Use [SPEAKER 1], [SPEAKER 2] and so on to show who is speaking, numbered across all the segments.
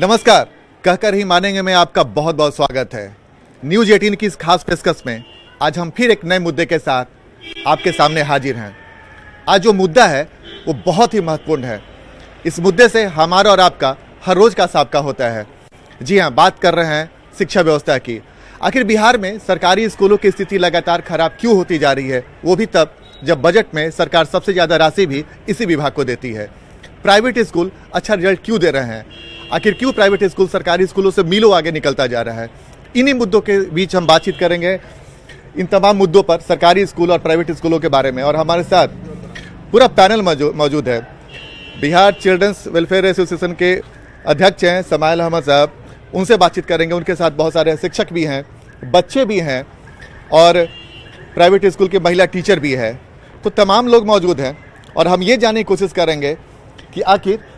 [SPEAKER 1] नमस्कार, कहकर ही मानेंगे में आपका बहुत बहुत स्वागत है। न्यूज 18 की इस खास पेशकश में आज हम फिर एक नए मुद्दे के साथ आपके सामने हाजिर हैं। आज जो मुद्दा है वो बहुत ही महत्वपूर्ण है। इस मुद्दे से हमारा और आपका हर रोज का साबका होता है। जी हाँ, बात कर रहे हैं शिक्षा व्यवस्था की। आखिर बिहार में सरकारी स्कूलों की स्थिति लगातार खराब क्यों होती जा रही है, वो भी तब जब बजट में सरकार सबसे ज्यादा राशि भी इसी विभाग को देती है। प्राइवेट स्कूल अच्छा रिजल्ट क्यों दे रहे हैं, आखिर क्यों प्राइवेट स्कूल सरकारी स्कूलों से मीलों आगे निकलता जा रहा है, इन्हीं मुद्दों के बीच हम बातचीत करेंगे। इन तमाम मुद्दों पर सरकारी स्कूल और प्राइवेट स्कूलों के बारे में, और हमारे साथ पूरा पैनल मौजूद है। बिहार चिल्ड्रंस वेलफेयर एसोसिएशन के अध्यक्ष हैं समाइल अहमद साहब, उनसे बातचीत करेंगे। उनके साथ बहुत सारे शिक्षक भी हैं, बच्चे भी हैं और प्राइवेट स्कूल के महिला टीचर भी है। तो तमाम लोग मौजूद हैं और हम ये जानने की कोशिश करेंगे कि आखिर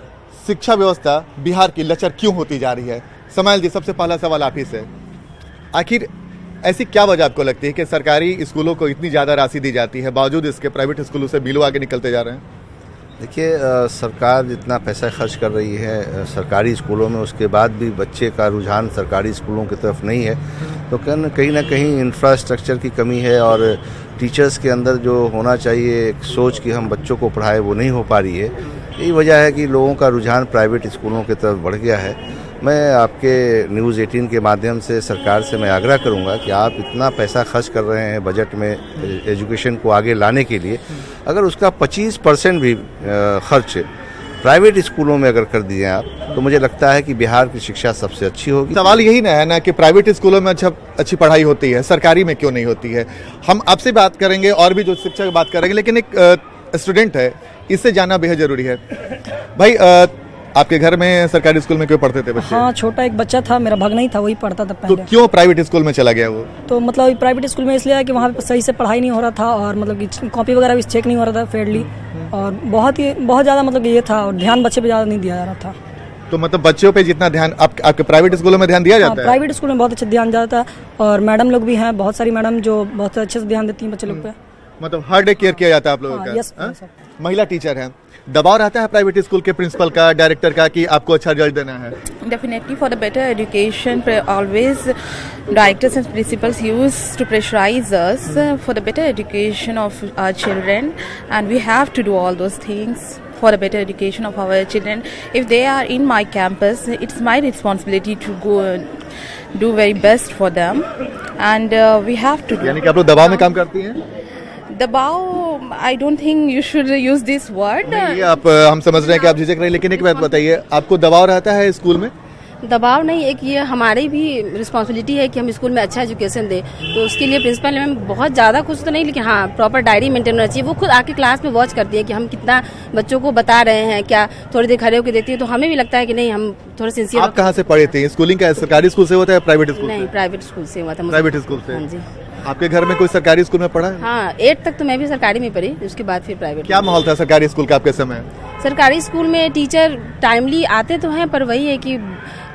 [SPEAKER 1] शिक्षा व्यवस्था बिहार की लचर क्यों होती जा रही है। समाइल जी, सबसे पहला सवाल आप ही से, आखिर ऐसी क्या वजह आपको लगती है कि सरकारी स्कूलों को इतनी ज़्यादा राशि दी जाती है, बावजूद इसके प्राइवेट स्कूलों से मीलों आगे निकलते जा रहे हैं?
[SPEAKER 2] देखिए, सरकार जितना पैसा खर्च कर रही है सरकारी स्कूलों में, उसके बाद भी बच्चे का रुझान सरकारी स्कूलों की तरफ नहीं है। तो कहीं ना कहीं इंफ्रास्ट्रक्चर की कमी है और टीचर्स के अंदर जो होना चाहिए एक सोच कि हम बच्चों को पढ़ाए, वो नहीं हो पा रही है। यही वजह है कि लोगों का रुझान प्राइवेट स्कूलों की तरफ बढ़ गया है। मैं आपके न्यूज़ 18 के माध्यम से सरकार से मैं आग्रह करूंगा कि आप इतना पैसा खर्च कर रहे हैं बजट में एजुकेशन को आगे लाने के लिए, अगर उसका 25% भी खर्च प्राइवेट स्कूलों में अगर कर दिए आप, तो मुझे लगता है कि बिहार की शिक्षा सबसे अच्छी होगी।
[SPEAKER 1] सवाल यही ना है ना कि प्राइवेट स्कूलों में अच्छी पढ़ाई होती है, सरकारी में क्यों नहीं होती है। हम आपसे बात करेंगे और भी जो शिक्षक बात करेंगे, लेकिन एक स्टूडेंट है, इससे जानना बेहद जरूरी है। भाई, आपके घर में सरकारी स्कूल में क्यों पढ़ते थे बच्चे?
[SPEAKER 3] हाँ, छोटा एक बच्चा था, मेरा भगना ही था, वही पढ़ता था पहले।
[SPEAKER 1] तो क्यों प्राइवेट स्कूल में चला गया वो?
[SPEAKER 3] तो मतलब प्राइवेट स्कूल में इसलिए है कि वहाँ पे सही से पढ़ाई नहीं हो रहा था और मतलब कि कॉपी वगैरह भी चेक नहीं हो रहा था फेयरली, और बहुत ज़्यादा मतलब ये था, और ध्यान बच्चे पे ज़्यादा नहीं दिया जा रहा था।
[SPEAKER 1] तो मतलब बच्चों पे जितना ध्यान आपके प्राइवेट स्कूलों में ध्यान दिया जाता है?
[SPEAKER 3] प्राइवेट स्कूल में बहुत अच्छा ध्यान जाता है, और मैडम लोग भी हैं, बहुत सारी मैडम जो बहुत अच्छे से ध्यान देती हैं बच्चे लोग पे।
[SPEAKER 1] मतलब हर डे केयर किया जाता है आप लोगों का?
[SPEAKER 3] Yes sir.
[SPEAKER 1] महिला टीचर हैं, दबाव रहता है प्राइवेट स्कूल के प्रिंसिपल का, डायरेक्टर का, कि आपको अच्छा रिजल्ट देना है?
[SPEAKER 4] Definitely, for the better education, always directors and principals used to pressurize us for the better education of our children, and we have to do all those things for the better education of our children. If they are in my campus, it's my responsibility to go do very best for them, and we have to do.
[SPEAKER 1] यानी कि आप लोग दबाव में काम करती हैं?
[SPEAKER 4] दबाव, I don't think you should use this word.
[SPEAKER 1] आप हम समझ रहे हैं कि आप झिझक रहे हैं, लेकिन एक बात बताइए, आपको दबाव रहता है स्कूल में?
[SPEAKER 5] दबाव नहीं, एक ये हमारी भी रिस्पांसिबिलिटी है कि हम स्कूल में अच्छा एजुकेशन दें। तो उसके लिए प्रिंसिपल में बहुत ज़्यादा कुछ तो नहीं, लेकिन हाँ प्रॉपर डायरी मेंटेन होना चाहिए। वो खुद आके क्लास में वॉच करती है कि हम कितना बच्चों को बता रहे हैं, क्या थोड़ी देर खड़े होकर देती है, तो हमें भी लगता है कि नहीं, हम थोड़ा सिंसियर।
[SPEAKER 1] आप कहाँ से पढ़े थे? स्कूलिंग का सरकारी स्कूल से होता है, प्राइवेट स्कूल?
[SPEAKER 5] नहीं, प्राइवेट स्कूल से हुआ था।
[SPEAKER 1] प्राइवेट स्कूल से?
[SPEAKER 5] हाँ जी।
[SPEAKER 1] आपके घर में कोई सरकारी स्कूल में पढ़ा है?
[SPEAKER 5] हाँ, 8 तक तो मैं भी सरकारी में पढ़ी, उसके बाद फिर प्राइवेट।
[SPEAKER 1] क्या माहौल था सरकारी स्कूल का आपके समय?
[SPEAKER 5] सरकारी स्कूल में टीचर टाइमली आते तो हैं, पर वही है कि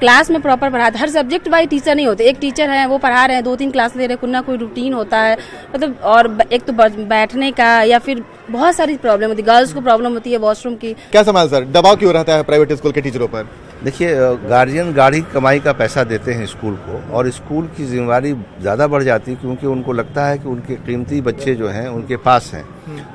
[SPEAKER 5] क्लास में प्रॉपर पढ़ाते। हर सब्जेक्ट वाइज टीचर नहीं होते, एक टीचर है वो पढ़ा रहे हैं, 2-3 क्लास ले रहे हैं, कोई ना कोई रूटीन होता है मतलब। और एक तो बैठने का, या फिर बहुत सारी प्रॉब्लम होती है, गर्ल्स को प्रॉब्लम होती है वॉशरूम की।
[SPEAKER 1] क्या समाल सर, दबाव क्यों रहता है प्राइवेट स्कूल के टीचरों पर?
[SPEAKER 2] देखिए, गार्जियन गाढ़ी कमाई का पैसा देते हैं स्कूल को, और स्कूल की जिम्मेवारी ज़्यादा बढ़ जाती है, क्योंकि उनको लगता है कि उनके कीमती बच्चे जो हैं उनके पास हैं,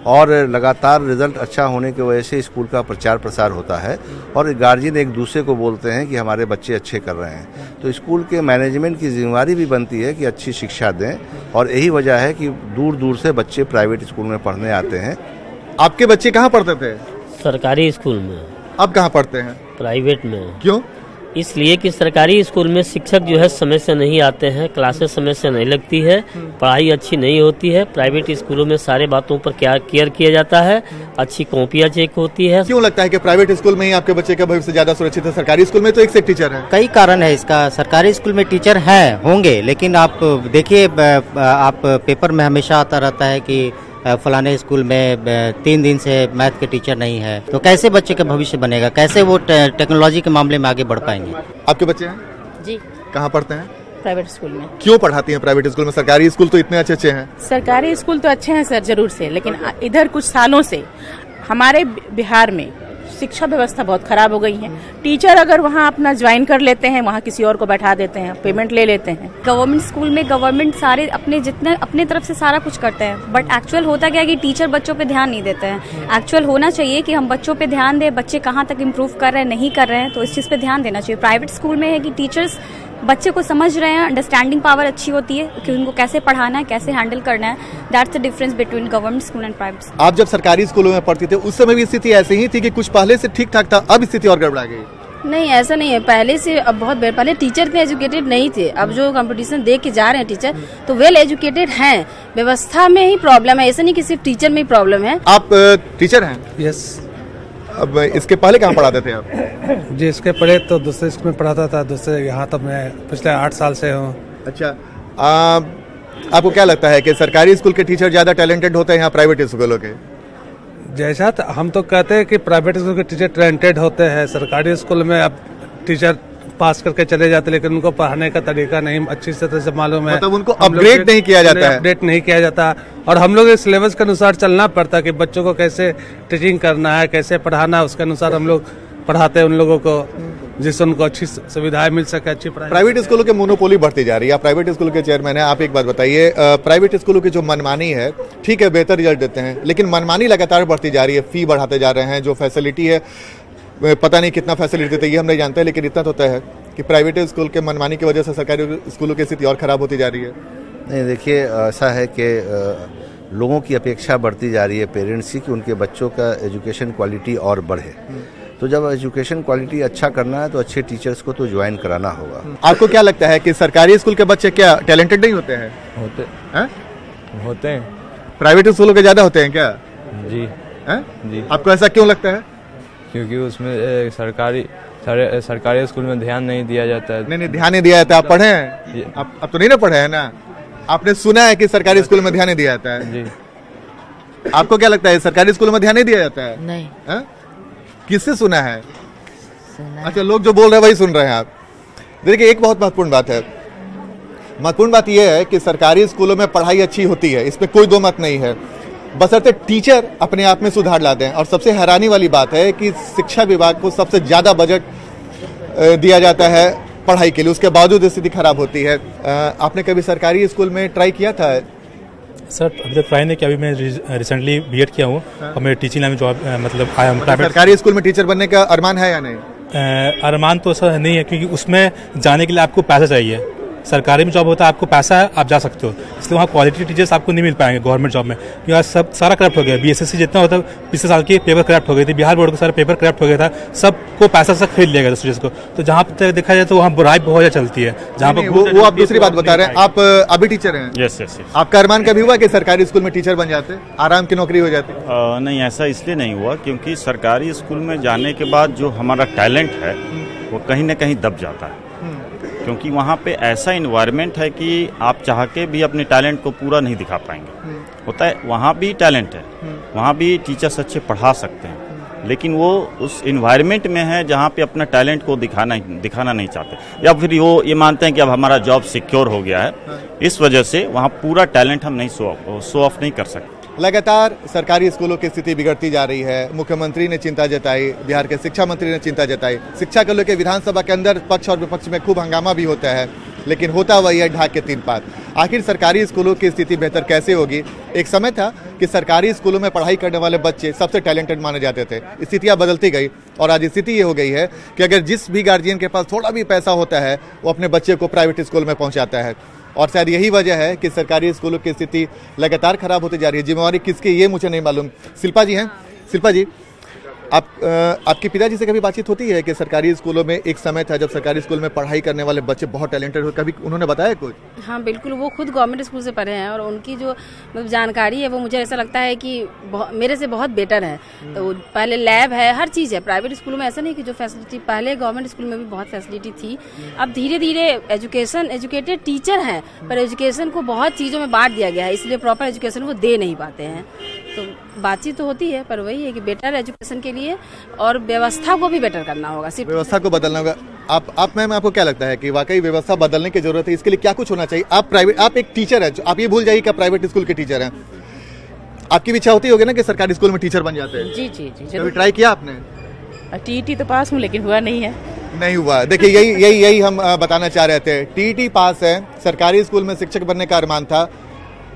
[SPEAKER 2] और लगातार रिजल्ट अच्छा होने की वजह से स्कूल का प्रचार प्रसार होता है, और गार्जियन एक दूसरे को बोलते हैं कि हमारे बच्चे अच्छे कर रहे हैं। तो स्कूल के मैनेजमेंट की जिम्मेवारी भी बनती है कि अच्छी शिक्षा दें, और यही वजह है कि दूर दूर से बच्चे प्राइवेट स्कूल में पढ़ने आते हैं।
[SPEAKER 1] आपके बच्चे कहाँ पढ़ते थे?
[SPEAKER 6] सरकारी स्कूल में।
[SPEAKER 1] अब कहाँ पढ़ते हैं?
[SPEAKER 6] प्राइवेट में।
[SPEAKER 1] क्यों?
[SPEAKER 6] इसलिए कि सरकारी स्कूल में शिक्षक जो है समय से नहीं आते हैं, क्लासेस समय से नहीं लगती है, पढ़ाई अच्छी नहीं होती है। प्राइवेट स्कूलों में सारे बातों पर केयर किया जाता है, अच्छी कॉपियाँ चेक होती है।
[SPEAKER 1] क्यों लगता है कि प्राइवेट स्कूल में ही आपके बच्चे का भविष्य ज्यादा सुरक्षित है? सरकारी स्कूल में तो एक से एक टीचर है।
[SPEAKER 7] कई कारण है इसका। सरकारी स्कूल में टीचर हैं, होंगे, लेकिन आप देखिए, आप पेपर में हमेशा आता रहता है कि फलाने स्कूल में 3 दिन से मैथ के टीचर नहीं है, तो कैसे बच्चे का भविष्य बनेगा, कैसे वो टेक्नोलॉजी के मामले में आगे बढ़ पाएंगे?
[SPEAKER 1] आपके बच्चे हैं?
[SPEAKER 5] जी।
[SPEAKER 1] कहाँ पढ़ते हैं?
[SPEAKER 5] प्राइवेट स्कूल में।
[SPEAKER 1] क्यों पढ़ाती हैं प्राइवेट स्कूल में? सरकारी स्कूल तो इतने अच्छे हैं।
[SPEAKER 8] सरकारी स्कूल तो अच्छे हैं सर, जरूर से, लेकिन इधर कुछ सालों से हमारे बिहार में शिक्षा व्यवस्था बहुत खराब हो गई है। टीचर अगर वहाँ अपना ज्वाइन कर लेते हैं, वहाँ किसी और को बैठा देते हैं, पेमेंट ले लेते हैं।
[SPEAKER 9] गवर्नमेंट स्कूल में गवर्नमेंट सारे अपने तरफ से सारा कुछ करते हैं, बट एक्चुअल होता क्या है कि टीचर बच्चों पे ध्यान नहीं देते हैं। एक्चुअल होना चाहिए कि हम बच्चों पे ध्यान दें, बच्चे कहाँ तक इम्प्रूव कर रहे हैं नहीं कर रहे हैं, तो इस चीज़ पे ध्यान देना चाहिए। प्राइवेट स्कूल में है कि टीचर्स बच्चे को समझ रहे हैं, अंडरस्टैंडिंग पावर अच्छी होती है कि उनको कैसे पढ़ाना है, कैसे हैंडल करना है। That's the difference between government school and private school.
[SPEAKER 1] आप जब सरकारी स्कूलों में पढ़ती थे उस समय भी स्थिति ऐसी ही थी कि कुछ पहले से ठीक ठाक था, अब स्थिति और गड़बड़ा गई?
[SPEAKER 5] नहीं, ऐसा नहीं है। पहले से अब बहुत बेहतर। पहले टीचर इतने एजुकेटेड नहीं थे, अब जो कंपटीशन दे के जा रहे हैं टीचर तो वेल एजुकेटेड हैं। व्यवस्था में ही प्रॉब्लम है, ऐसा नहीं कि सिर्फ टीचर में ही प्रॉब्लम है।
[SPEAKER 1] आप टीचर हैं?
[SPEAKER 10] यस।
[SPEAKER 1] अब इसके पहले कहाँ पढ़ाते थे आप?
[SPEAKER 10] जी, इसके पहले तो दूसरे स्कूल में पढ़ाता था, दूसरे यहाँ तक मैं पिछले 8 साल से हूँ।
[SPEAKER 1] अच्छा, आपको क्या लगता है कि सरकारी स्कूल के टीचर ज्यादा टैलेंटेड होते हैं या प्राइवेट स्कूलों के?
[SPEAKER 10] जैसा हम तो कहते हैं कि प्राइवेट स्कूल के टीचर टैलेंटेड होते हैं। सरकारी स्कूल में अब टीचर पास करके चले जाते, लेकिन उनको पढ़ाने का तरीका नहीं अच्छी तरह से मालूम है।
[SPEAKER 1] मतलब उनको अपग्रेड नहीं किया जाता है।
[SPEAKER 10] अपडेट नहीं किया जाता, और हम लोग सिलेबस के अनुसार चलना पड़ता है कि बच्चों को कैसे टीचिंग करना है, कैसे पढ़ाना है, उसके अनुसार हम लोग पढ़ाते हैं उन लोगों को, जिससे उनको अच्छी सुविधाएं मिल सके, अच्छी पढ़ाई।
[SPEAKER 1] प्राइवेट स्कूलों की मोनोपोली बढ़ती जा रही है। आप प्राइवेट स्कूल के चेयरमैन हैं, आप एक बात बताइए, प्राइवेट स्कूलों की जो मनमानी है, ठीक है बेहतर रिजल्ट देते हैं, लेकिन मनमानी लगातार बढ़ती जा रही है। फी बढ़ाते जा रहे हैं, जो फैसिलिटी है पता नहीं कितना फैसिलिटी देते ये हम नहीं जानते, लेकिन इतना तो तय है कि प्राइवेट स्कूल के मनमानी की वजह से सरकारी स्कूलों की स्थिति और खराब होती जा रही है।
[SPEAKER 2] नहीं, देखिए ऐसा है कि लोगों की अपेक्षा बढ़ती जा रही है, पेरेंट्स की, कि उनके बच्चों का एजुकेशन क्वालिटी और बढ़े। तो जब एजुकेशन क्वालिटी अच्छा करना है तो अच्छे टीचर्स को तो ज्वाइन कराना होगा।
[SPEAKER 1] आपको क्या लगता है कि सरकारी स्कूल के बच्चे क्या टैलेंटेड नहीं होते हैं?
[SPEAKER 11] होते हैं।
[SPEAKER 1] प्राइवेट स्कूलों के ज्यादा होते हैं क्या?
[SPEAKER 11] जी
[SPEAKER 1] जी। आपको ऐसा क्यों लगता है?
[SPEAKER 11] क्योंकि उसमें सरकारी स्कूल में ध्यान नहीं दिया जाता है।
[SPEAKER 1] नहीं, ध्यान नहीं दिया जाता। आप पढ़े हैं? आप तो नहीं ना पढ़े हैं ना? आपने सुना है कि सरकारी स्कूल में ध्यान नहीं दिया जाता है?
[SPEAKER 11] जी।
[SPEAKER 1] आपको क्या लगता है सरकारी स्कूल में ध्यान नहीं दिया जाता है?
[SPEAKER 12] नहीं।
[SPEAKER 1] किससे सुना है? अच्छा, लोग जो बोल रहे हैं वही सुन रहे हैं आप। देखिए, एक बहुत महत्वपूर्ण बात है। महत्वपूर्ण बात यह है कि सरकारी स्कूलों में पढ़ाई अच्छी होती है, इसमें कोई दो मत नहीं है, बशर्ते टीचर अपने आप में सुधार ला दें। और सबसे हैरानी वाली बात है कि शिक्षा विभाग को सबसे ज्यादा बजट दिया जाता है पढ़ाई के लिए, उसके बावजूद स्थिति खराब होती है। आपने कभी सरकारी स्कूल में ट्राई किया था?
[SPEAKER 13] सर, अभी तक ट्राई नहीं किया। अभी मैं रिसेंटली बीएड किया हूँ और मेरे टीचिंग लाइन में जॉब मतलब आया हूँ।
[SPEAKER 1] सरकारी स्कूल में टीचर बनने का अरमान है या नहीं?
[SPEAKER 13] अरमान तो सर नहीं है, क्योंकि उसमें जाने के लिए आपको पैसा चाहिए। सरकारी में जॉब होता है, आपको पैसा है, आप जा सकते हो, इसलिए वहाँ क्वालिटी टीचर्स आपको नहीं मिल पाएंगे गवर्नमेंट जॉब में। क्योंकि सब सारा करप्ट हो गया। बीएसएससी जितना होता है पिछले साल के पेपर करप्ट हो गई थी, बिहार बोर्ड का सारा पेपर करप्ट हो गया था, सबको पैसा से खरीद लिया गया था स्टूडेंट्स को। तो जहाँ पे देखा जाए तो वहाँ बुराई बहुत ज्यादा चलती है। जहाँ पर
[SPEAKER 1] वो आप दूसरी बात बता रहे हैं। आप अभी टीचर हैं?
[SPEAKER 14] यस।
[SPEAKER 1] आपका अरमान कभी हुआ कि सरकारी स्कूल में टीचर बन जाते, आराम की नौकरी हो जाती?
[SPEAKER 14] नहीं, ऐसा इसलिए नहीं हुआ क्योंकि सरकारी स्कूल में जाने के बाद जो हमारा टैलेंट है वो कहीं ना कहीं दब जाता है, क्योंकि वहाँ पे ऐसा इन्वायरमेंट है कि आप चाह के भी अपने टैलेंट को पूरा नहीं दिखा पाएंगे। होता है वहाँ भी टैलेंट है, वहाँ भी टीचर्स अच्छे पढ़ा सकते हैं, लेकिन वो उस इन्वायरमेंट में है जहाँ पे अपना टैलेंट को दिखाना नहीं चाहते, या फिर वो ये मानते हैं कि अब हमारा जॉब सिक्योर हो गया है, इस वजह से वहाँ पूरा टैलेंट हम नहीं शो ऑफ नहीं कर सकते।
[SPEAKER 1] लगातार सरकारी स्कूलों की स्थिति बिगड़ती जा रही है। मुख्यमंत्री ने चिंता जताई, बिहार के शिक्षा मंत्री ने चिंता जताई। शिक्षा को लेकर विधानसभा के अंदर पक्ष और विपक्ष में खूब हंगामा भी होता है, लेकिन होता वही है ढाक के तीन पात। आखिर सरकारी स्कूलों की स्थिति बेहतर कैसे होगी? एक समय था कि सरकारी स्कूलों में पढ़ाई करने वाले बच्चे सबसे टैलेंटेड माने जाते थे। स्थितियां बदलती गई और आज स्थिति ये हो गई है कि अगर जिस भी गार्जियन के पास थोड़ा भी पैसा होता है वो अपने बच्चे को प्राइवेट स्कूल में पहुंचाता है, और शायद यही वजह है कि सरकारी स्कूलों की स्थिति लगातार खराब होती जा रही है। जिम्मेवारी किसकी ये मुझे नहीं मालूम। शिल्पा जी हैं? शिल्पा जी, आपके पिताजी से कभी बातचीत होती है कि सरकारी स्कूलों में एक समय था जब सरकारी स्कूल में पढ़ाई करने वाले बच्चे बहुत टैलेंटेड हो, कभी उन्होंने बताया कुछ?
[SPEAKER 5] हाँ बिल्कुल, वो खुद गवर्नमेंट स्कूल से पढ़े हैं और उनकी जो मतलब जानकारी है वो मुझे ऐसा लगता है कि मेरे से बहुत बेटर है। तो पहले लैब है, हर चीज़ है। प्राइवेट स्कूलों में ऐसा नहीं कि जो फैसिलिटी पहले गवर्नमेंट स्कूल में भी बहुत फैसिलिटी थी, अब धीरे धीरे एजुकेटेड टीचर हैं पर एजुकेशन को बहुत चीज़ों में बांट दिया गया है, इसलिए प्रॉपर एजुकेशन वो दे नहीं पाते हैं। तो बातचीत तो होती है पर वही है कि बेटर एजुकेशन के लिए और व्यवस्था को भी बेटर करना होगा, सिर्फ
[SPEAKER 1] व्यवस्था को बदलना होगा। आप मैम, आपको क्या लगता है कि वाकई व्यवस्था बदलने की जरूरत है? इसके लिए क्या कुछ होना चाहिए? आप एक टीचर है, आप ये भूल जाइए कि प्राइवेट स्कूल के टीचर हैं। आपकी भी इच्छा होती होगी ना कि सरकारी स्कूल में टीचर बन जाते हैं?
[SPEAKER 8] जी जी जी,
[SPEAKER 1] कभी ट्राई किया आपने?
[SPEAKER 8] टीईटी तो पास हूँ लेकिन हुआ नहीं है।
[SPEAKER 1] नहीं हुआ। देखिए यही हम बताना चाह रहे थे। टीईटी पास है, सरकारी स्कूल में शिक्षक बनने का अरमान था,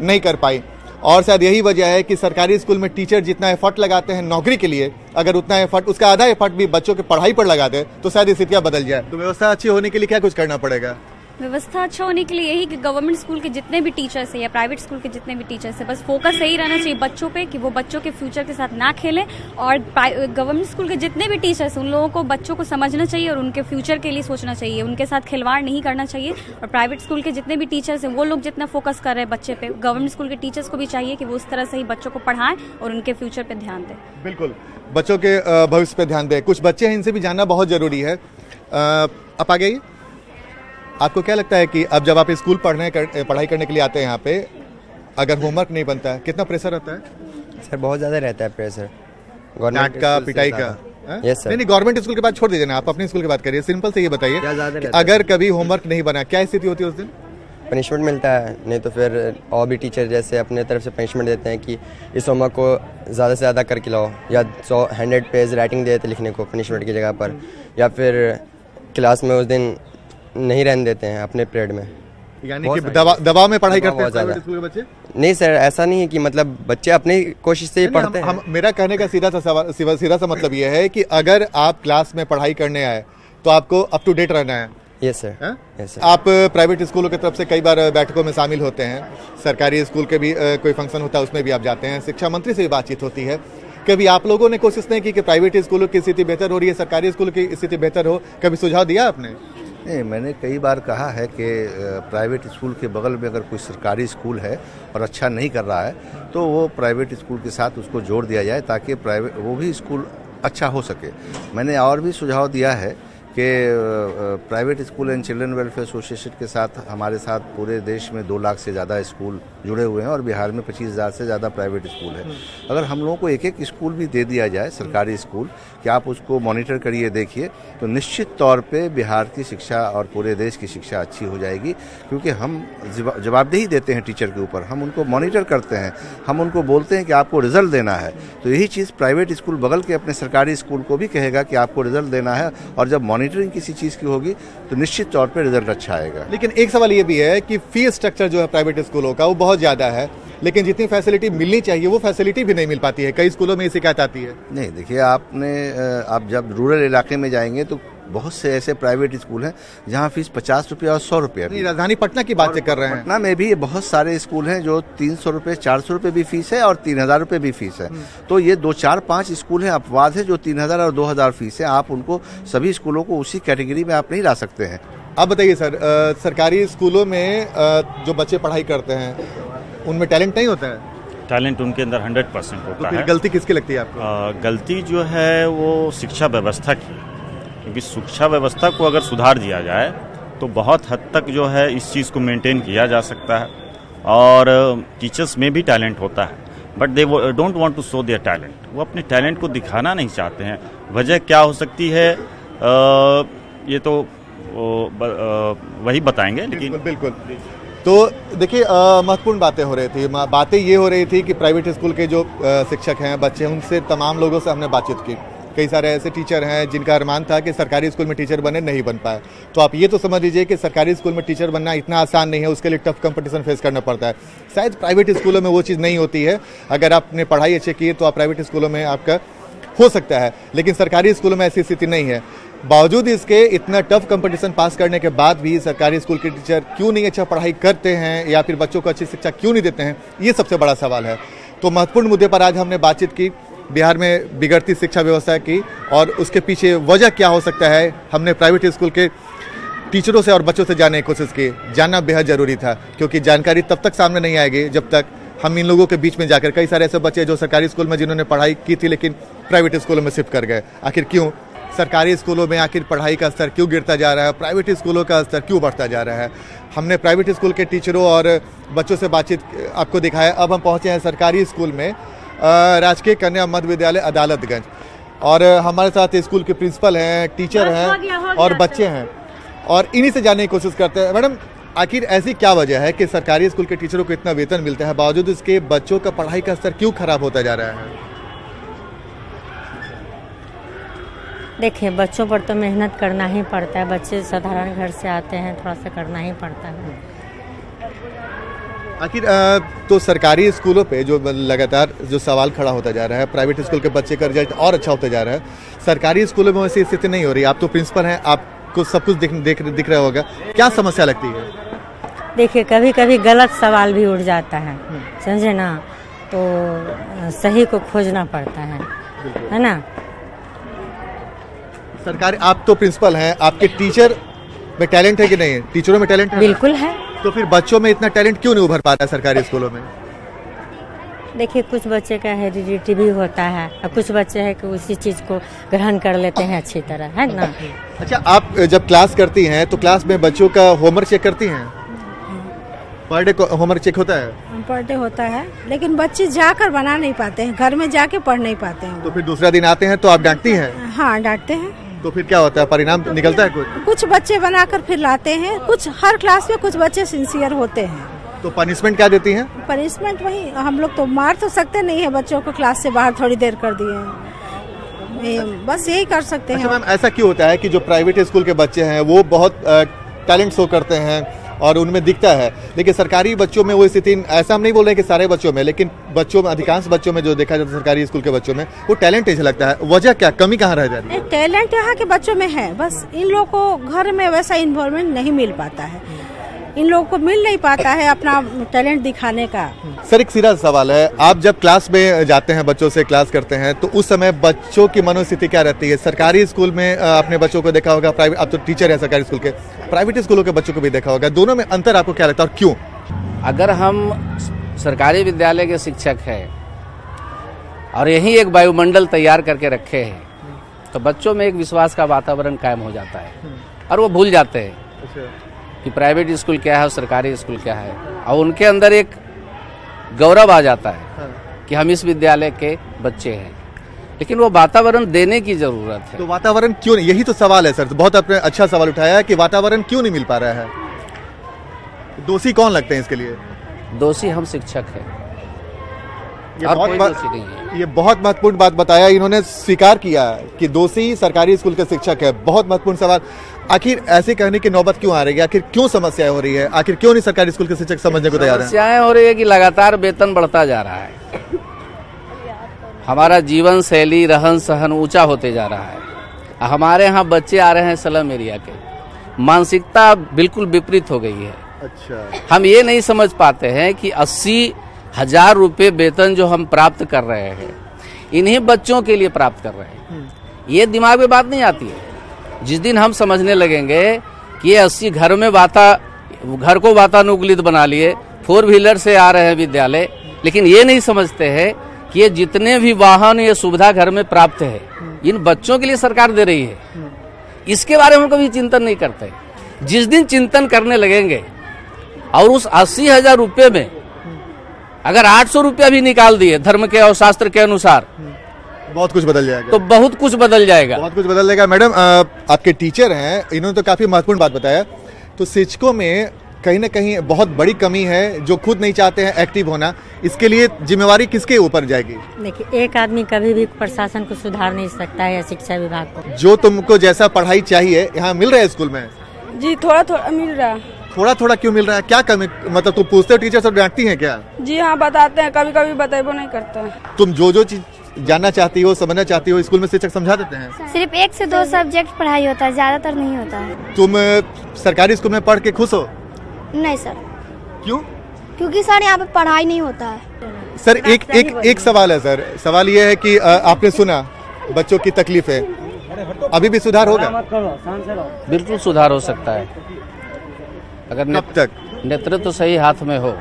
[SPEAKER 1] नहीं कर पाई। और शायद यही वजह है कि सरकारी स्कूल में टीचर जितना एफर्ट लगाते हैं नौकरी के लिए, अगर उतना एफर्ट, उसका आधा एफर्ट भी बच्चों के पढ़ाई पर लगा दे तो शायद स्थितियां बदल जाए। तो व्यवस्था अच्छी होने के लिए क्या कुछ करना पड़ेगा?
[SPEAKER 9] व्यवस्था अच्छा होने के लिए यही कि गवर्नमेंट स्कूल के जितने भी टीचर्स हैं या प्राइवेट स्कूल के जितने भी टीचर्स हैं, बस फोकस यही रहना चाहिए बच्चों पे कि वो बच्चों के फ्यूचर के साथ ना खेलें। और गवर्नमेंट स्कूल के जितने भी टीचर्स हैं उन लोगों को बच्चों को समझना चाहिए और उनके फ्यूचर के लिए सोचना चाहिए, उनके साथ खिलवाड़ नहीं करना चाहिए। और प्राइवेट स्कूल के जितने भी टीचर्स हैं वो लोग जितना फोकस कर रहे हैं बच्चे पे, गवर्नमेंट स्कूल के टीचर्स को भी चाहिए कि वो उस तरह से ही बच्चों को पढ़ाएं और उनके फ्यूचर पे ध्यान दें।
[SPEAKER 1] बिल्कुल, बच्चों के भविष्य पे ध्यान दें। कुछ बच्चे हैं, इनसे भी जानना बहुत जरूरी है। आप आ गई, आपको क्या लगता है कि अब जब आप स्कूल पढ़ाई करने के लिए आते हैं यहाँ पे, अगर होमवर्क नहीं बनता है, कितना प्रेशर रहता है?
[SPEAKER 12] सर बहुत ज़्यादा रहता है प्रेशर,
[SPEAKER 1] डांट का, पिटाई का।
[SPEAKER 12] Yes sir.
[SPEAKER 1] नहीं, गवर्नमेंट स्कूल की बात छोड़ दीजिए ना, आप अपने स्कूल की बात करिए। सिंपल से ये बताइए, अगर कभी होमवर्क नहीं बना क्या स्थिति होती है उस दिन?
[SPEAKER 12] पनिशमेंट मिलता है, नहीं तो फिर और भी टीचर जैसे अपने तरफ से पनिशमेंट देते हैं कि इस होमवर्क को ज़्यादा से ज़्यादा करके लाओ, या 100 पेज राइटिंग दे देते लिखने को पनिशमेंट की जगह पर, या फिर क्लास में उस दिन नहीं रहने देते हैं अपने पीरियड में।
[SPEAKER 1] यानी कि दबाव में पढ़ाई करते हैं प्राइवेट स्कूल के बच्चे?
[SPEAKER 12] नहीं सर, ऐसा नहीं है कि मतलब बच्चे अपनी कोशिश से ही पढ़ते हैं।
[SPEAKER 1] मेरा कहने का सीधा सा मतलब यह है कि अगर आप क्लास में पढ़ाई करने आए तो आपको अप टू डेट रहना है।
[SPEAKER 12] Yes sir. Yes sir.
[SPEAKER 1] आप प्राइवेट स्कूलों की तरफ से कई बार बैठकों में शामिल होते हैं, सरकारी स्कूल के भी कोई फंक्शन होता है उसमें भी आप जाते हैं, शिक्षा मंत्री से भी बातचीत होती है। कभी आप लोगों ने कोशिश नहीं की कि प्राइवेट स्कूलों की स्थिति बेहतर हो रही है, सरकारी स्कूल की स्थिति बेहतर हो? कभी सुझाव दिया आपने?
[SPEAKER 2] नहीं, मैंने कई बार कहा है कि प्राइवेट स्कूल के बगल में अगर कोई सरकारी स्कूल है और अच्छा नहीं कर रहा है तो वो प्राइवेट स्कूल के साथ उसको जोड़ दिया जाए ताकि वो भी स्कूल अच्छा हो सके। मैंने और भी सुझाव दिया है कि private school and children welfare association के साथ हमारे साथ पूरे देश में 2 लाख से ज़्यादा स्कूल जुड़े हुए हैं और बिहार में 25,000 से ज़्यादा प्राइवेट स्कूल है। अगर हम लोगों को एक स्कूल भी दे दिया जाए सरकारी स्कूल कि आप उसको मॉनिटर करिए, देखिए, तो निश्चित तौर पे बिहार की शिक्षा और पूरे देश की शिक्षा अच्छी हो जाएगी। क्योंकि हम जवाबदेही देते हैं टीचर के ऊपर, हम उनको मॉनिटर करते हैं, हम उनको बोलते हैं कि आपको रिजल्ट देना है। तो यही चीज़ प्राइवेट स्कूल बगल के अपने सरकारी स्कूल को भी कहेगा कि आपको रिजल्ट देना है, और जब मॉनिटरिंग किसी चीज़ की होगी तो निश्चित तौर पे रिजल्ट अच्छा आएगा।
[SPEAKER 1] लेकिन एक सवाल ये भी है कि फीस स्ट्रक्चर जो है प्राइवेट स्कूलों का वो बहुत ज़्यादा है, लेकिन जितनी फैसिलिटी मिलनी चाहिए वो फैसिलिटी भी नहीं मिल पाती है। कई स्कूलों में ये शिकायत आती है।
[SPEAKER 2] नहीं, देखिए, आप जब रूरल इलाके में जाएंगे तो बहुत से ऐसे प्राइवेट स्कूल हैं जहाँ फीस 50 रुपये और 100 रुपये।
[SPEAKER 1] राजधानी पटना की बात कर रहे हैं।
[SPEAKER 2] पटना में भी बहुत सारे स्कूल हैं जो 300 रुपये, 400 रुपये भी फीस है और 3,000 रुपये भी फीस है। तो ये 2, 4, 5 स्कूल हैं अपवाद है जो 3,000 और 2,000 फीस है। आप उनको सभी स्कूलों को उसी कैटेगरी में आप नहीं ला सकते हैं।
[SPEAKER 1] आप बताइए सर, सरकारी स्कूलों में जो बच्चे पढ़ाई करते हैं उनमें टैलेंट नहीं होता है?
[SPEAKER 14] टैलेंट उनके अंदर 100% होता है।
[SPEAKER 1] गलती किसकी लगती है आपको?
[SPEAKER 14] गलती जो है वो शिक्षा व्यवस्था की, क्योंकि शिक्षा व्यवस्था को अगर सुधार दिया जाए तो बहुत हद तक जो है इस चीज़ को मेंटेन किया जा सकता है। और टीचर्स में भी टैलेंट होता है, but they don't want to show their talent. वो अपने टैलेंट को दिखाना नहीं चाहते हैं। वजह क्या हो सकती है ये तो वही बताएंगे। लेकिन
[SPEAKER 1] बिल्कुल तो देखिए, महत्वपूर्ण बातें हो रही थी। बातें ये हो रही थी कि प्राइवेट स्कूल के जो शिक्षक हैं, बच्चे, उनसे तमाम लोगों से हमने बातचीत की। कई सारे ऐसे टीचर हैं जिनका अरमान था कि सरकारी स्कूल में टीचर बने, नहीं बन पाए। तो आप ये तो समझ लीजिए कि सरकारी स्कूल में टीचर बनना इतना आसान नहीं है, उसके लिए टफ कंपटीशन फेस करना पड़ता है। शायद प्राइवेट स्कूलों में वो चीज़ नहीं होती है। अगर आपने पढ़ाई अच्छी की तो आप प्राइवेट स्कूलों में आपका हो सकता है, लेकिन सरकारी स्कूलों में ऐसी स्थिति नहीं है। बावजूद इसके इतना टफ कंपटीशन पास करने के बाद भी सरकारी स्कूल के टीचर क्यों नहीं अच्छा पढ़ाई करते हैं या फिर बच्चों को अच्छी शिक्षा क्यों नहीं देते हैं, ये सबसे बड़ा सवाल है। तो महत्वपूर्ण मुद्दे पर आज हमने बातचीत की, बिहार में बिगड़ती शिक्षा व्यवस्था की और उसके पीछे वजह क्या हो सकता है। हमने प्राइवेट स्कूल के टीचरों से और बच्चों से जानने की कोशिश की। जानना बेहद ज़रूरी था, क्योंकि जानकारी तब तक सामने नहीं आएगी जब तक हम इन लोगों के बीच में जाकर, कई सारे ऐसे बच्चे जो सरकारी स्कूल में जिन्होंने पढ़ाई की थी लेकिन प्राइवेट स्कूलों में शिफ्ट कर गए। आखिर क्यों? सरकारी स्कूलों में आखिर पढ़ाई का स्तर क्यों गिरता जा रहा है, प्राइवेट स्कूलों का स्तर क्यों बढ़ता जा रहा है? हमने प्राइवेट स्कूल के टीचरों और बच्चों से बातचीत आपको दिखाया। अब हम पहुंचे हैं सरकारी स्कूल में, राजकीय कन्या मध्य विद्यालय अदालतगंज, और हमारे साथ स्कूल के प्रिंसिपल हैं, टीचर हैं और बच्चे हैं, और इन्हीं से जानने की कोशिश करते हैं। मैडम, आखिर ऐसी क्या वजह है कि सरकारी स्कूल के टीचरों को इतना वेतन मिलता है, बावजूद इसके बच्चों का पढ़ाई का स्तर क्यों खराब होता जा रहा है?
[SPEAKER 15] देखिए बच्चों पर तो मेहनत करना ही पड़ता है, बच्चे साधारण घर से आते हैं, थोड़ा सा करना ही पड़ता है।
[SPEAKER 1] आखिर तो सरकारी स्कूलों पे जो लगातार जो सवाल खड़ा होता जा रहा है, प्राइवेट स्कूल के बच्चे का रिजल्ट और अच्छा होता जा रहा है, सरकारी स्कूलों में वैसी स्थिति नहीं हो रही। आप तो प्रिंसिपल हैं, आपको सब कुछ दिख रहा होगा, क्या समस्या लगती है?
[SPEAKER 15] देखिए कभी कभी गलत सवाल भी उठ जाता है, समझे ना, तो सही को खोजना पड़ता है ना।
[SPEAKER 1] सरकारी, आप तो प्रिंसिपल हैं, आपके टीचर में टैलेंट है कि नहीं है? टीचरों में टैलेंट है?
[SPEAKER 15] बिल्कुल है।
[SPEAKER 1] तो फिर बच्चों में इतना टैलेंट क्यों नहीं उभर पाता है सरकारी स्कूलों में?
[SPEAKER 15] देखिए कुछ बच्चे का हेरिडिटी भी होता है और कुछ बच्चे हैं कि उसी चीज को ग्रहण कर लेते हैं अच्छी तरह, है ना।
[SPEAKER 1] अच्छा, आप जब क्लास करती हैं तो क्लास में बच्चों का होमवर्क चेक करती हैं? पर डे होमवर्क चेक होता है?
[SPEAKER 16] पर डे होता है, लेकिन बच्चे जाकर बना नहीं पाते हैं, घर में जाके पढ़ नहीं पाते हैं।
[SPEAKER 1] तो फिर दूसरा दिन आते हैं तो आप डांटती हैं?
[SPEAKER 16] हाँ, डांटते हैं।
[SPEAKER 1] तो फिर क्या होता है, परिणाम निकलता है?
[SPEAKER 16] कुछ बच्चे बनाकर फिर लाते हैं, कुछ हर क्लास में कुछ बच्चे सिंसियर होते हैं।
[SPEAKER 1] तो पनिशमेंट क्या देती हैं?
[SPEAKER 16] पनिशमेंट वही, हम लोग तो मार तो सकते नहीं है बच्चों को, क्लास से बाहर थोड़ी देर कर दिए, बस यही कर सकते हैं।
[SPEAKER 1] अच्छा मैम, ऐसा क्यों होता है कि जो प्राइवेट स्कूल के बच्चे हैं वो बहुत टैलेंट शो करते हैं और उनमें दिखता है, लेकिन सरकारी बच्चों में वो स्थिति, ऐसा हम नहीं बोल रहे कि सारे बच्चों में, लेकिन बच्चों में, अधिकांश बच्चों में जो देखा जाता है सरकारी स्कूल के बच्चों में, वो टैलेंट ऐसा लगता है। वजह क्या, कमी कहाँ रह जा रही है?
[SPEAKER 16] टैलेंट यहाँ के बच्चों में है, बस इन लोगों को घर में वैसा इन्वायरमेंट नहीं मिल पाता है, इन लोगों को मिल नहीं पाता है अपना टैलेंट दिखाने का।
[SPEAKER 1] सर एक सीधा सवाल है, आप जब क्लास में जाते हैं, बच्चों से क्लास करते हैं, तो उस समय बच्चों की मनोस्थिति क्या रहती है? सरकारी स्कूल में अपने बच्चों को देखा होगा, प्राइवेट, आप तो टीचर है सरकारी स्कूल के, प्राइवेट स्कूलों के बच्चों को भी देखा होगा, दोनों में अंतर आपको क्या लगता है और क्यों?
[SPEAKER 17] अगर हम सरकारी विद्यालय के शिक्षक हैं और यही एक वायुमंडल तैयार करके रखे हैं, तो बच्चों में एक विश्वास का वातावरण कायम हो जाता है और वो भूल जाते हैं कि प्राइवेट स्कूल क्या है और सरकारी स्कूल क्या है, और उनके अंदर एक गौरव आ जाता है कि हम इस विद्यालय के बच्चे हैं। लेकिन वो वातावरण देने की जरूरत है।
[SPEAKER 1] तो वातावरण क्यों नहीं, यही तो सवाल है सर, बहुत आपने अच्छा सवाल उठाया है कि वातावरण क्यों नहीं मिल पा रहा है। दोषी कौन लगते हैं इसके लिए?
[SPEAKER 17] दोषी हम शिक्षक हैं,
[SPEAKER 1] ये बहुत महत्वपूर्ण बात बताया इन्होंने, स्वीकार किया कि दोषी सरकारी स्कूल के शिक्षक है। बहुत महत्वपूर्ण सवाल, आखिर ऐसे कहने की नौबत क्यों आ रही है? आखिर क्यों समस्याएं हो रही है? आखिर क्यों नहीं सरकारी स्कूल के शिक्षक समझने को तैयार हैं?
[SPEAKER 17] समस्याएं हो रही है कि लगातार वेतन बढ़ता जा रहा है, हमारा जीवन शैली, रहन सहन ऊंचा होते जा रहा है। हमारे यहाँ बच्चे आ रहे हैं स्लम एरिया के, मानसिकता बिल्कुल विपरीत हो गई है।
[SPEAKER 1] अच्छा,
[SPEAKER 17] हम ये नहीं समझ पाते हैं कि 80,000 रुपये वेतन जो हम प्राप्त कर रहे हैं, इन्हीं बच्चों के लिए प्राप्त कर रहे हैं, ये दिमाग में बात नहीं आती है। जिस दिन हम समझने लगेंगे कि ये 80 घर को वातानुकूलित बना लिए, 4 व्हीलर से आ रहे हैं विद्यालय, लेकिन ये नहीं समझते हैं कि ये जितने भी वाहन, ये सुविधा घर में प्राप्त है, इन बच्चों के लिए सरकार दे रही है। इसके बारे में हम कभी चिंतन नहीं करते। जिस दिन चिंतन करने लगेंगे और उस 80,000 रुपये में अगर 800 रुपया भी निकाल दिए धर्म के और शास्त्र के अनुसार,
[SPEAKER 1] बहुत कुछ बदल जाएगा।
[SPEAKER 17] तो बहुत कुछ बदल जाएगा,
[SPEAKER 1] बहुत कुछ बदल जाएगा। मैडम, आपके टीचर हैं, इन्होंने तो काफी महत्वपूर्ण बात बताया। तो शिक्षकों में कहीं ना कहीं बहुत बड़ी कमी है, जो खुद नहीं चाहते हैं एक्टिव होना। इसके लिए जिम्मेवारी किसके ऊपर जाएगी?
[SPEAKER 15] देखिए एक आदमी कभी भी प्रशासन को सुधार नहीं सकता है या शिक्षा विभाग को।
[SPEAKER 1] जो तुमको जैसा पढ़ाई चाहिए यहाँ मिल रहा है स्कूल में?
[SPEAKER 18] जी थोड़ा थोड़ा मिल रहा है।
[SPEAKER 1] थोड़ा थोड़ा क्यों मिल रहा है? क्या कमी, मतलब तुम पूछते हो टीचर से, डांटती हैं क्या?
[SPEAKER 18] जी हाँ, बताते हैं, कभी कभी बताइए नहीं करता है।
[SPEAKER 1] तुम जो चीज जानना चाहती हो, समझना चाहती हो, स्कूल में शिक्षक समझा देते हैं?
[SPEAKER 19] सिर्फ 1 से 2 सब्जेक्ट पढ़ाई होता है, ज्यादातर नहीं होता है।
[SPEAKER 1] तुम सरकारी स्कूल में पढ़ के खुश हो?
[SPEAKER 19] नहीं सर।
[SPEAKER 1] क्यों?
[SPEAKER 19] क्योंकि सर यहाँ पे पढ़ाई नहीं होता है।
[SPEAKER 1] सर एक सवाल है सर, सवाल ये है कि आपने सुना बच्चों की तकलीफ है, अभी भी सुधार होगा?
[SPEAKER 17] बिल्कुल सुधार हो सकता है अगर नेतृत्व सही हाथ में हो,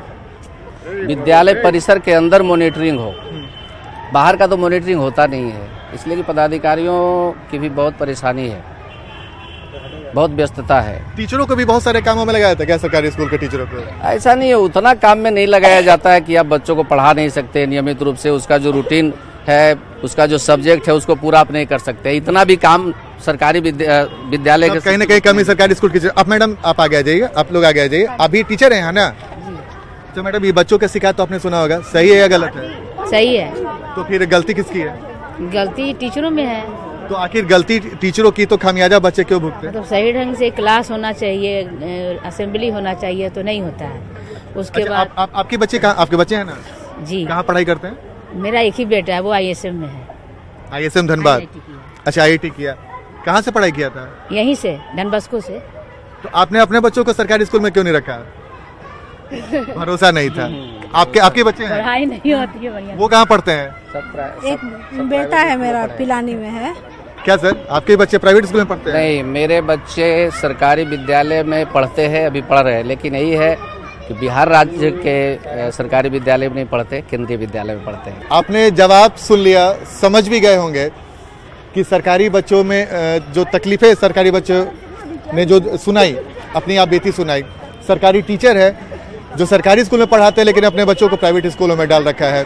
[SPEAKER 17] विद्यालय परिसर के अंदर मॉनिटरिंग हो। बाहर का तो मॉनिटरिंग होता नहीं है, इसलिए कि पदाधिकारियों की भी बहुत परेशानी है, बहुत व्यस्तता है।
[SPEAKER 1] टीचरों को भी बहुत सारे कामों में लगाया था क्या सरकारी स्कूल के टीचरों को?
[SPEAKER 17] ऐसा नहीं है, उतना काम में नहीं लगाया जाता है कि आप बच्चों को पढ़ा नहीं सकते नियमित रूप से। उसका जो रूटीन है, उसका जो सब्जेक्ट है, उसको पूरा आप नहीं कर सकते। इतना भी काम सरकारी विद्यालय के
[SPEAKER 1] कहीं ना कहीं कमी सरकारी स्कूल की। अब मैडम आप आगे आ जाइए, आप लोग आगे आ जाइए, अभी टीचर हैं ना? तो मैडम ये बच्चों का शिकायत तो आपने सुना होगा, सही है या गलत है?
[SPEAKER 20] सही है।
[SPEAKER 1] तो फिर गलती किसकी है?
[SPEAKER 20] गलती टीचरों में है।
[SPEAKER 1] तो आखिर गलती टीचरों की तो खामियाजा बच्चे क्यों भुगते हैं?
[SPEAKER 20] तो सही ढंग से क्लास होना चाहिए, असेंबली होना चाहिए, तो नहीं होता है। उसके
[SPEAKER 1] अच्छा,
[SPEAKER 20] बाद
[SPEAKER 1] आपके बच्चे कहाँ, आपके बच्चे हैं ना
[SPEAKER 20] जी,
[SPEAKER 1] कहाँ पढ़ाई करते हैं?
[SPEAKER 20] मेरा एक ही बेटा है, वो ISM में है।
[SPEAKER 1] ISM धनबाद। अच्छा, IIT किया। कहाँ से पढ़ाई किया था?
[SPEAKER 20] यहीं से, डॉन बॉस्को से।
[SPEAKER 1] तो आपने अपने बच्चों को सरकारी स्कूल में क्यों नहीं रखा? भरोसा नहीं था। आपके बच्चे हैं?
[SPEAKER 20] पढ़ाई नहीं होती है बढ़िया।
[SPEAKER 1] वो कहाँ पढ़ते हैं?
[SPEAKER 16] एक बेटा है मेरा, पिलानी में है।
[SPEAKER 1] क्या सर, आपके बच्चे प्राइवेट स्कूल में पढ़ते हैं?
[SPEAKER 17] नहीं, मेरे बच्चे सरकारी विद्यालय में पढ़ते हैं, अभी पढ़ रहे हैं। लेकिन यही है कि बिहार राज्य के सरकारी विद्यालय में नहीं पढ़ते, केंद्रीय विद्यालय में पढ़ते हैं।
[SPEAKER 1] आपने जवाब सुन लिया, समझ भी गए होंगे कि सरकारी बच्चों में जो तकलीफें सरकारी बच्चों ने जो सुनाई, अपनी आप बीती सुनाई। सरकारी टीचर है जो सरकारी स्कूल में पढ़ाते हैं लेकिन अपने बच्चों को प्राइवेट स्कूलों में डाल रखा है।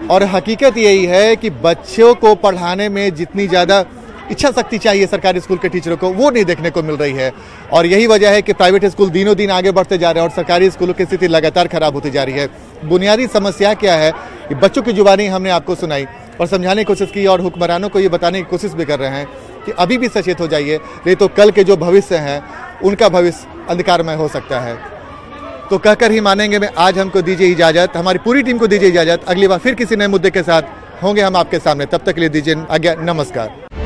[SPEAKER 1] और हकीकत यही है कि बच्चों को पढ़ाने में जितनी ज़्यादा इच्छा शक्ति चाहिए सरकारी स्कूल के टीचरों को, वो नहीं देखने को मिल रही है। और यही वजह है कि प्राइवेट स्कूल दिनों दिन आगे बढ़ते जा रहे हैं और सरकारी स्कूलों की स्थिति लगातार खराब होती जा रही है। बुनियादी समस्या क्या है कि बच्चों की जुबानी हमने आपको सुनाई और समझाने की कोशिश की और हुक्मरानों को ये बताने की कोशिश भी कर रहे हैं कि अभी भी सचेत हो जाइए, नहीं तो कल के जो भविष्य हैं उनका भविष्य अंधकारमय हो सकता है। तो कहकर ही मानेंगे में आज हमको दीजिए इजाज़त, हमारी पूरी टीम को दीजिए इजाज़त। अगली बार फिर किसी नए मुद्दे के साथ होंगे हम आपके सामने, तब तक के लिए दीजिए आज्ञा, नमस्कार।